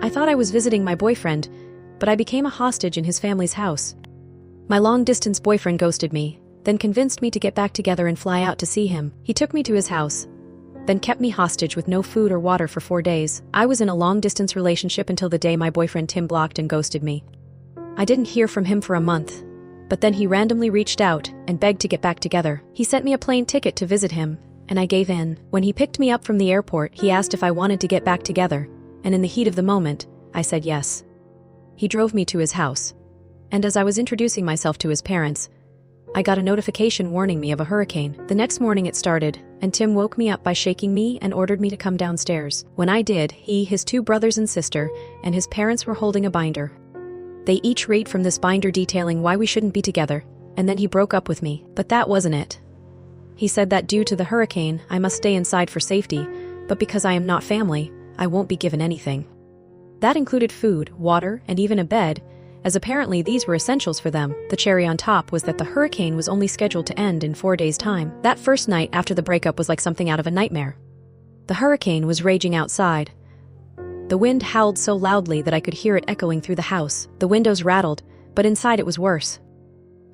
I thought I was visiting my boyfriend, but I became a hostage in his family's house. My long-distance boyfriend ghosted me, then convinced me to get back together and fly out to see him. He took me to his house, then kept me hostage with no food or water for 4 days. I was in a long-distance relationship until the day my boyfriend Tim blocked and ghosted me. I didn't hear from him for a month, but then he randomly reached out and begged to get back together. He sent me a plane ticket to visit him, and I gave in. When he picked me up from the airport, he asked if I wanted to get back together, and in the heat of the moment, I said yes. He drove me to his house, and as I was introducing myself to his parents, I got a notification warning me of a hurricane. The next morning it started, and Tim woke me up by shaking me and ordered me to come downstairs. When I did, he, his 2 brothers and sister, and his parents were holding a binder. They each read from this binder detailing why we shouldn't be together, and then he broke up with me. But that wasn't it. He said that due to the hurricane, I must stay inside for safety, but because I am not family, I won't be given anything. That included food, water, and even a bed, as apparently these were essentials for them. The cherry on top was that the hurricane was only scheduled to end in 4 days' time. That first night after the breakup was like something out of a nightmare. The hurricane was raging outside. The wind howled so loudly that I could hear it echoing through the house. The windows rattled, but inside it was worse.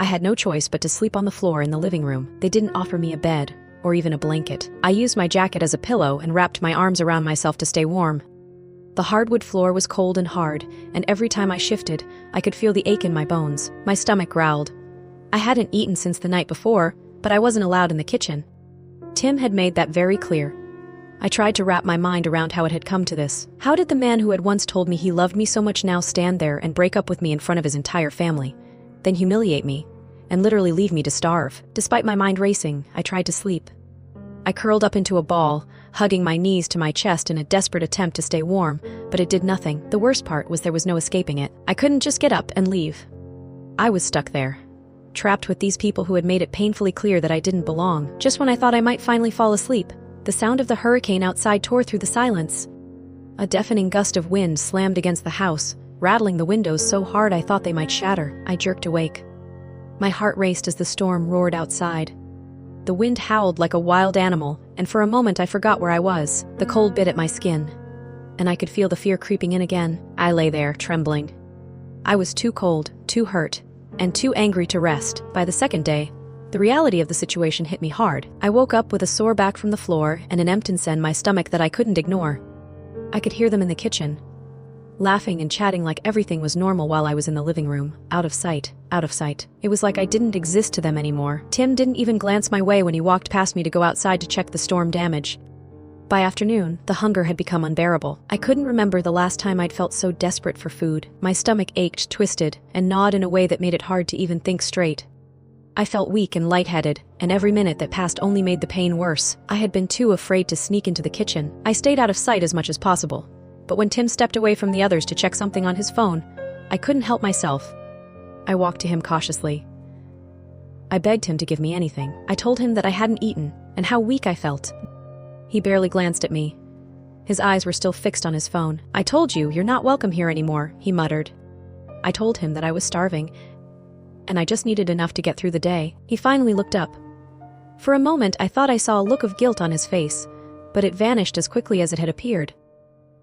I had no choice but to sleep on the floor in the living room. They didn't offer me a bed, or even a blanket. I used my jacket as a pillow and wrapped my arms around myself to stay warm. The hardwood floor was cold and hard, and every time I shifted, I could feel the ache in my bones. My stomach growled. I hadn't eaten since the night before, but I wasn't allowed in the kitchen. Tim had made that very clear. I tried to wrap my mind around how it had come to this. How did the man who had once told me he loved me so much now stand there and break up with me in front of his entire family, then humiliate me, and literally leave me to starve? Despite my mind racing, I tried to sleep. I curled up into a ball, hugging my knees to my chest in a desperate attempt to stay warm, but it did nothing. The worst part was there was no escaping it. I couldn't just get up and leave. I was stuck there, trapped with these people who had made it painfully clear that I didn't belong. Just when I thought I might finally fall asleep, the sound of the hurricane outside tore through the silence. A deafening gust of wind slammed against the house, rattling the windows so hard I thought they might shatter. I jerked awake. My heart raced as the storm roared outside. The wind howled like a wild animal, and for a moment I forgot where I was. The cold bit at my skin, and I could feel the fear creeping in again. I lay there, trembling. I was too cold, too hurt, and too angry to rest. By the second day, the reality of the situation hit me hard. I woke up with a sore back from the floor and an emptiness in my stomach that I couldn't ignore. I could hear them in the kitchen, laughing and chatting like everything was normal while I was in the living room, out of sight, out of sight. It was like I didn't exist to them anymore. Tim didn't even glance my way when he walked past me to go outside to check the storm damage. By afternoon, the hunger had become unbearable. I couldn't remember the last time I'd felt so desperate for food. My stomach ached, twisted, and gnawed in a way that made it hard to even think straight. I felt weak and lightheaded, and every minute that passed only made the pain worse. I had been too afraid to sneak into the kitchen. I stayed out of sight as much as possible. But when Tim stepped away from the others to check something on his phone, I couldn't help myself. I walked to him cautiously. I begged him to give me anything. I told him that I hadn't eaten, and how weak I felt. He barely glanced at me. His eyes were still fixed on his phone. "I told you, you're not welcome here anymore," he muttered. I told him that I was starving, and I just needed enough to get through the day. He finally looked up. For a moment, I thought I saw a look of guilt on his face, but it vanished as quickly as it had appeared.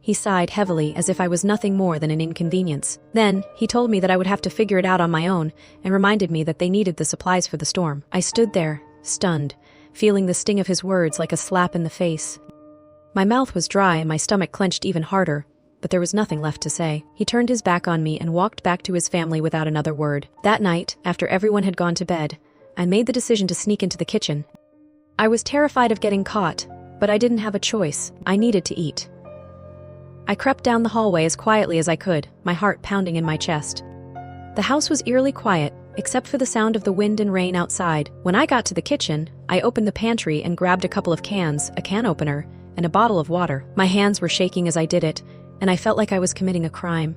He sighed heavily as if I was nothing more than an inconvenience. Then, he told me that I would have to figure it out on my own and reminded me that they needed the supplies for the storm. I stood there, stunned, feeling the sting of his words like a slap in the face. My mouth was dry and my stomach clenched even harder, but there was nothing left to say. He turned his back on me and walked back to his family without another word. That night, after everyone had gone to bed, I made the decision to sneak into the kitchen. I was terrified of getting caught, but I didn't have a choice. I needed to eat. I crept down the hallway as quietly as I could, my heart pounding in my chest. The house was eerily quiet, except for the sound of the wind and rain outside. When I got to the kitchen, I opened the pantry and grabbed a couple of cans, a can opener, and a bottle of water. My hands were shaking as I did it, and I felt like I was committing a crime.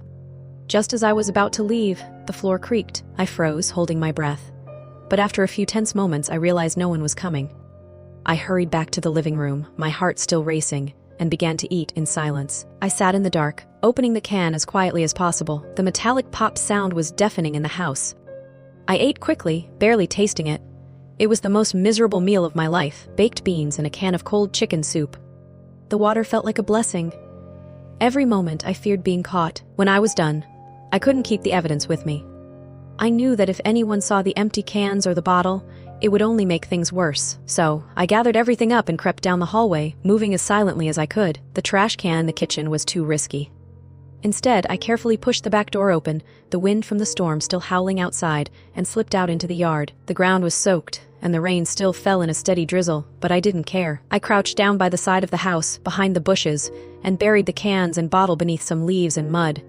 Just as I was about to leave, the floor creaked. I froze, holding my breath. But after a few tense moments, I realized no one was coming. I hurried back to the living room, my heart still racing, and began to eat in silence. I sat in the dark, opening the can as quietly as possible. The metallic pop sound was deafening in the house. I ate quickly, barely tasting it. It was the most miserable meal of my life, baked beans and a can of cold chicken soup. The water felt like a blessing. Every moment I feared being caught. When I was done, I couldn't keep the evidence with me. I knew that if anyone saw the empty cans or the bottle, it would only make things worse. So, I gathered everything up and crept down the hallway, moving as silently as I could. The trash can in the kitchen was too risky. Instead, I carefully pushed the back door open, the wind from the storm still howling outside, and slipped out into the yard. The ground was soaked, and the rain still fell in a steady drizzle, but I didn't care. I crouched down by the side of the house, behind the bushes, and buried the cans and bottle beneath some leaves and mud.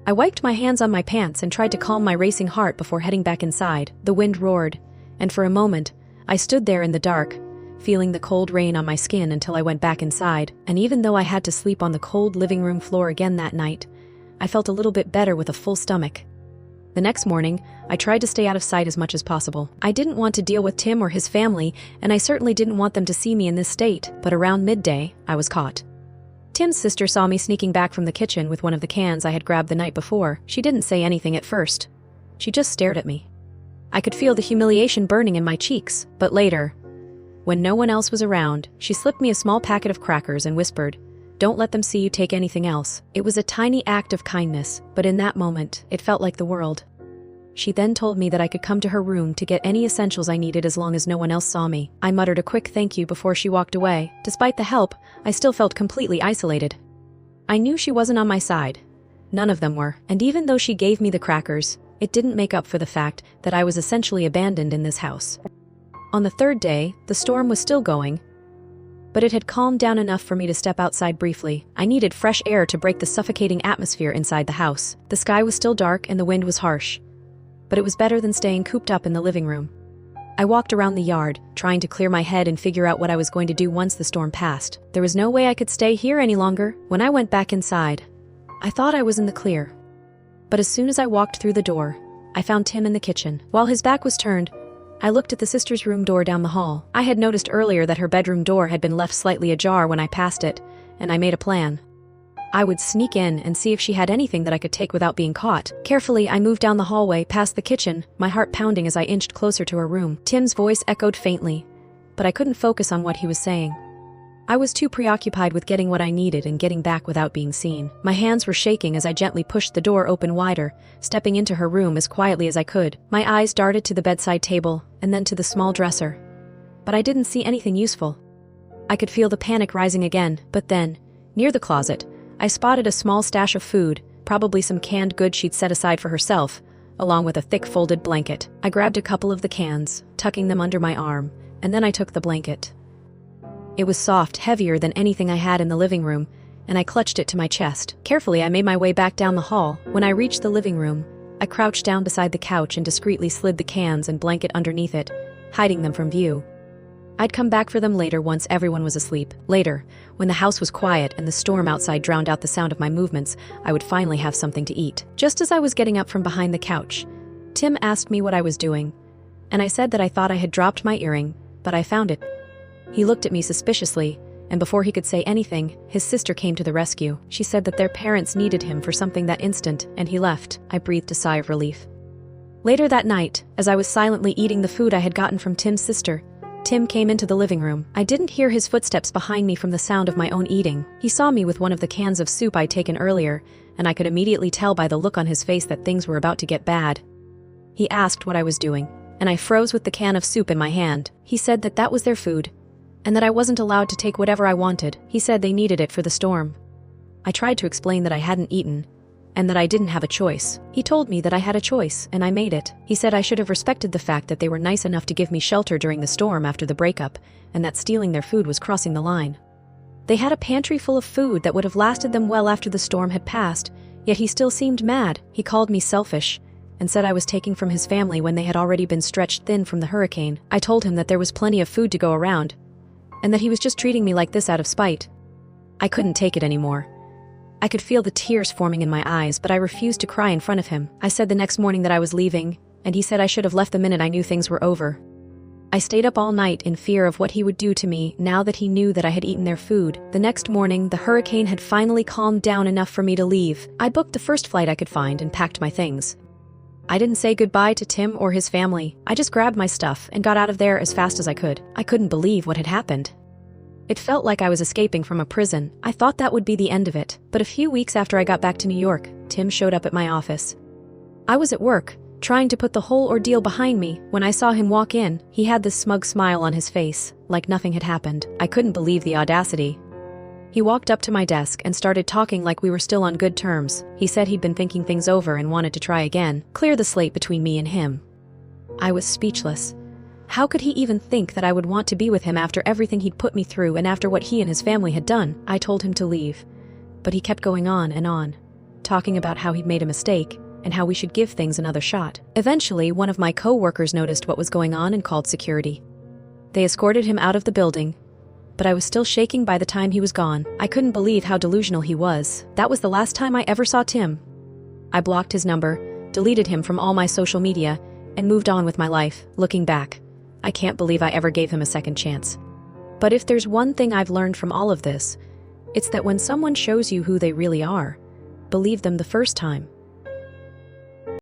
I wiped my hands on my pants and tried to calm my racing heart before heading back inside. The wind roared, and for a moment, I stood there in the dark, feeling the cold rain on my skin until I went back inside. And even though I had to sleep on the cold living room floor again that night, I felt a little bit better with a full stomach. The next morning, I tried to stay out of sight as much as possible. I didn't want to deal with Tim or his family, and I certainly didn't want them to see me in this state, but around midday, I was caught. Tim's sister saw me sneaking back from the kitchen with one of the cans I had grabbed the night before. She didn't say anything at first. She just stared at me. I could feel the humiliation burning in my cheeks, but later, when no one else was around, she slipped me a small packet of crackers and whispered, "Don't let them see you take anything else." It was a tiny act of kindness, but in that moment, it felt like the world. She then told me that I could come to her room to get any essentials I needed as long as no one else saw me. I muttered a quick thank you before she walked away. Despite the help, I still felt completely isolated. I knew she wasn't on my side. None of them were, and even though she gave me the crackers, it didn't make up for the fact that I was essentially abandoned in this house. On the third day, the storm was still going, but it had calmed down enough for me to step outside briefly. I needed fresh air to break the suffocating atmosphere inside the house. The sky was still dark and the wind was harsh, but it was better than staying cooped up in the living room. I walked around the yard, trying to clear my head and figure out what I was going to do once the storm passed. There was no way I could stay here any longer. When I went back inside, I thought I was in the clear. But as soon as I walked through the door, I found Tim in the kitchen. While his back was turned, I looked at the sister's room door down the hall. I had noticed earlier that her bedroom door had been left slightly ajar when I passed it, and I made a plan. I would sneak in and see if she had anything that I could take without being caught. Carefully, I moved down the hallway, past the kitchen, my heart pounding as I inched closer to her room. Tim's voice echoed faintly, but I couldn't focus on what he was saying. I was too preoccupied with getting what I needed and getting back without being seen. My hands were shaking as I gently pushed the door open wider, stepping into her room as quietly as I could. My eyes darted to the bedside table, and then to the small dresser. But I didn't see anything useful. I could feel the panic rising again, but then, near the closet, I spotted a small stash of food, probably some canned goods she'd set aside for herself, along with a thick folded blanket. I grabbed a couple of the cans, tucking them under my arm, and then I took the blanket. It was soft, heavier than anything I had in the living room, and I clutched it to my chest. Carefully, I made my way back down the hall. When I reached the living room, I crouched down beside the couch and discreetly slid the cans and blanket underneath it, hiding them from view. I'd come back for them later once everyone was asleep. Later, when the house was quiet and the storm outside drowned out the sound of my movements, I would finally have something to eat. Just as I was getting up from behind the couch, Tim asked me what I was doing, and I said that I thought I had dropped my earring, but I found it. He looked at me suspiciously, and before he could say anything, his sister came to the rescue. She said that their parents needed him for something that instant, and he left. I breathed a sigh of relief. Later that night, as I was silently eating the food I had gotten from Tim's sister, Tim came into the living room. I didn't hear his footsteps behind me from the sound of my own eating. He saw me with one of the cans of soup I'd taken earlier, and I could immediately tell by the look on his face that things were about to get bad. He asked what I was doing, and I froze with the can of soup in my hand. He said that that was their food, and that I wasn't allowed to take whatever I wanted. He said they needed it for the storm. I tried to explain that I hadn't eaten, and that I didn't have a choice. He told me that I had a choice, and I made it. He said I should have respected the fact that they were nice enough to give me shelter during the storm after the breakup, and that stealing their food was crossing the line. They had a pantry full of food that would have lasted them well after the storm had passed, yet he still seemed mad. He called me selfish, and said I was taking from his family when they had already been stretched thin from the hurricane. I told him that there was plenty of food to go around, and that he was just treating me like this out of spite. I couldn't take it anymore. I could feel the tears forming in my eyes, but I refused to cry in front of him. I said the next morning that I was leaving, and he said I should have left the minute I knew things were over. I stayed up all night in fear of what he would do to me now that he knew that I had eaten their food. The next morning, the hurricane had finally calmed down enough for me to leave. I booked the first flight I could find and packed my things. I didn't say goodbye to Tim or his family. I just grabbed my stuff and got out of there as fast as I could. I couldn't believe what had happened. It felt like I was escaping from a prison. I thought that would be the end of it. But a few weeks after I got back to New York, Tim showed up at my office. I was at work, trying to put the whole ordeal behind me. When I saw him walk in, he had this smug smile on his face, like nothing had happened. I couldn't believe the audacity. He walked up to my desk and started talking like we were still on good terms. He said he'd been thinking things over and wanted to try again, clear the slate between me and him. I was speechless. How could he even think that I would want to be with him after everything he'd put me through and after what he and his family had done? I told him to leave, but he kept going on, talking about how he'd made a mistake and how we should give things another shot. Eventually, one of my co-workers noticed what was going on and called security. They escorted him out of the building, but I was still shaking by the time he was gone. I couldn't believe how delusional he was. That was the last time I ever saw Tim. I blocked his number, deleted him from all my social media, and moved on with my life. Looking back, I can't believe I ever gave him a second chance. But if there's one thing I've learned from all of this, it's that when someone shows you who they really are, believe them the first time.